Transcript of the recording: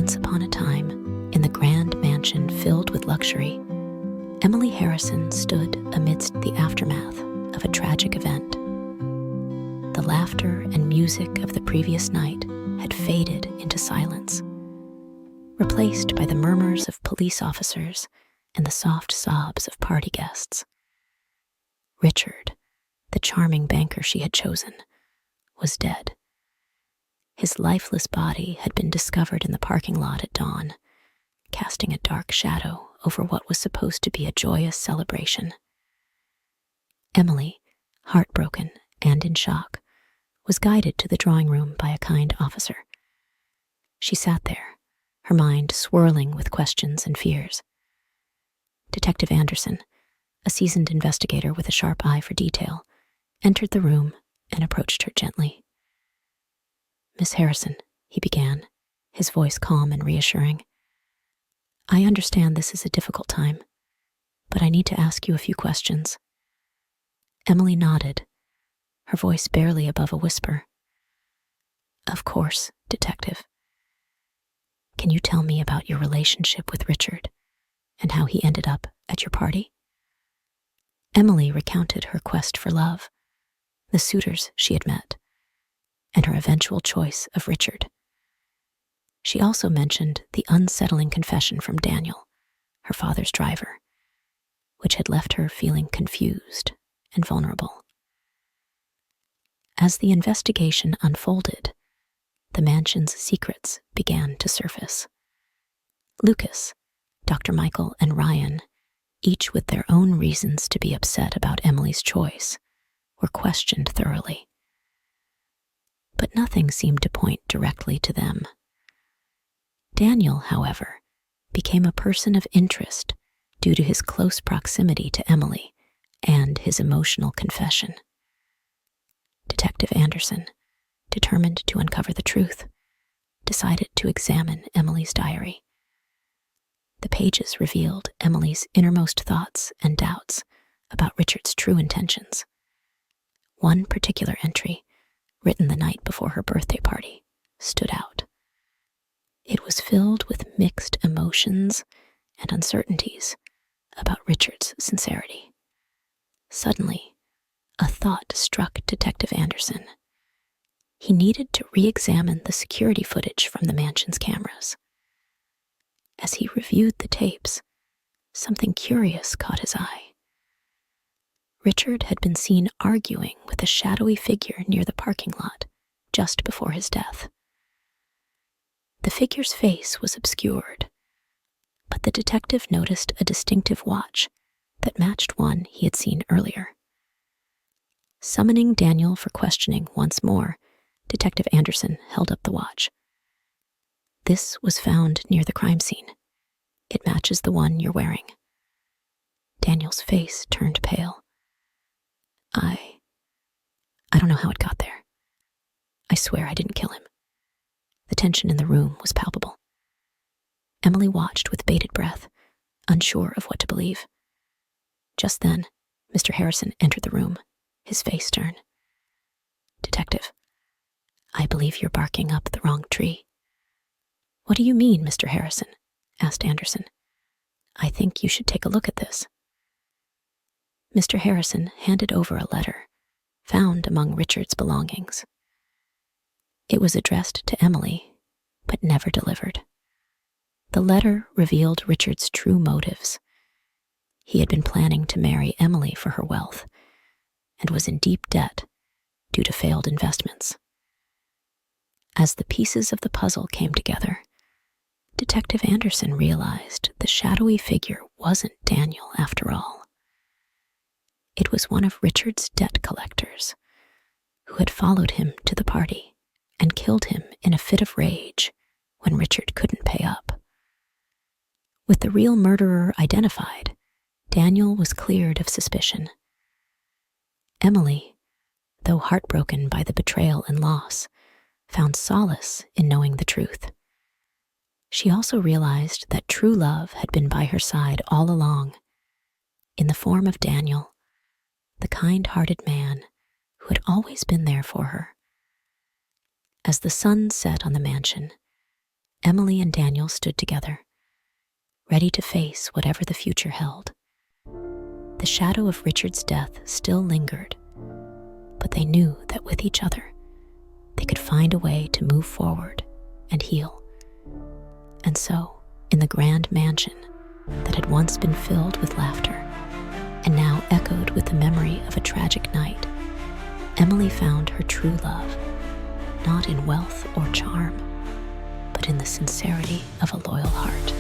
Once upon a time, in the grand mansion filled with luxury, Emily Harrison stood amidst the aftermath of a tragic event. The laughter and music of the previous night had faded into silence, replaced by the murmurs of police officers and the soft sobs of party guests. Richard, the charming banker she had chosen, was dead. His lifeless body had been discovered in the parking lot at dawn, casting a dark shadow over what was supposed to be a joyous celebration. Emily, heartbroken and in shock, was guided to the drawing room by a kind officer. She sat there, her mind swirling with questions and fears. Detective Anderson, a seasoned investigator with a sharp eye for detail, entered the room and approached her gently. "Miss Harrison," he began, his voice calm and reassuring. "I understand this is a difficult time, but I need to ask you a few questions." Emily nodded, her voice barely above a whisper. "Of course, Detective. Can you tell me about your relationship with Richard and how he ended up at your party?" Emily recounted her quest for love, the suitors she had met, and her eventual choice of Richard. She also mentioned the unsettling confession from Daniel, her father's driver, which had left her feeling confused and vulnerable. As the investigation unfolded, the mansion's secrets began to surface. Lucas, Dr. Michael, and Ryan, each with their own reasons to be upset about Emily's choice, were questioned thoroughly. But nothing seemed to point directly to them. Daniel, however, became a person of interest due to his close proximity to Emily and his emotional confession. Detective Anderson, determined to uncover the truth, decided to examine Emily's diary. The pages revealed Emily's innermost thoughts and doubts about Richard's true intentions. One particular entry, written the night before her birthday party, stood out. It was filled with mixed emotions and uncertainties about Richard's sincerity. Suddenly, a thought struck Detective Anderson. He needed to re-examine the security footage from the mansion's cameras. As he reviewed the tapes, something curious caught his eye. Richard had been seen arguing with a shadowy figure near the parking lot just before his death. The figure's face was obscured, but the detective noticed a distinctive watch that matched one he had seen earlier. Summoning Daniel for questioning once more, Detective Anderson held up the watch. "This was found near the crime scene. It matches the one you're wearing." Daniel's face turned pale. I don't know how it got there. I swear I didn't kill him." The tension in the room was palpable. Emily watched with bated breath, unsure of what to believe. Just then, Mr. Harrison entered the room, his face stern. "Detective, I believe you're barking up the wrong tree." "What do you mean, Mr. Harrison?" asked Anderson. "I think you should take a look at this." Mr. Harrison handed over a letter found among Richard's belongings. It was addressed to Emily, but never delivered. The letter revealed Richard's true motives. He had been planning to marry Emily for her wealth and was in deep debt due to failed investments. As the pieces of the puzzle came together, Detective Anderson realized the shadowy figure wasn't Daniel after all. It was one of Richard's debt collectors, who had followed him to the party and killed him in a fit of rage when Richard couldn't pay up. With the real murderer identified, Daniel was cleared of suspicion. Emily, though heartbroken by the betrayal and loss, found solace in knowing the truth. She also realized that true love had been by her side all along, in the form of Daniel, the kind-hearted man who had always been there for her. As the sun set on the mansion, Emily and Daniel stood together, ready to face whatever the future held. The shadow of Richard's death still lingered, but they knew that with each other, they could find a way to move forward and heal. And so, in the grand mansion that had once been filled with laughter and now echoed with the memory of a tragic night, Emily found her true love, not in wealth or charm, but in the sincerity of a loyal heart.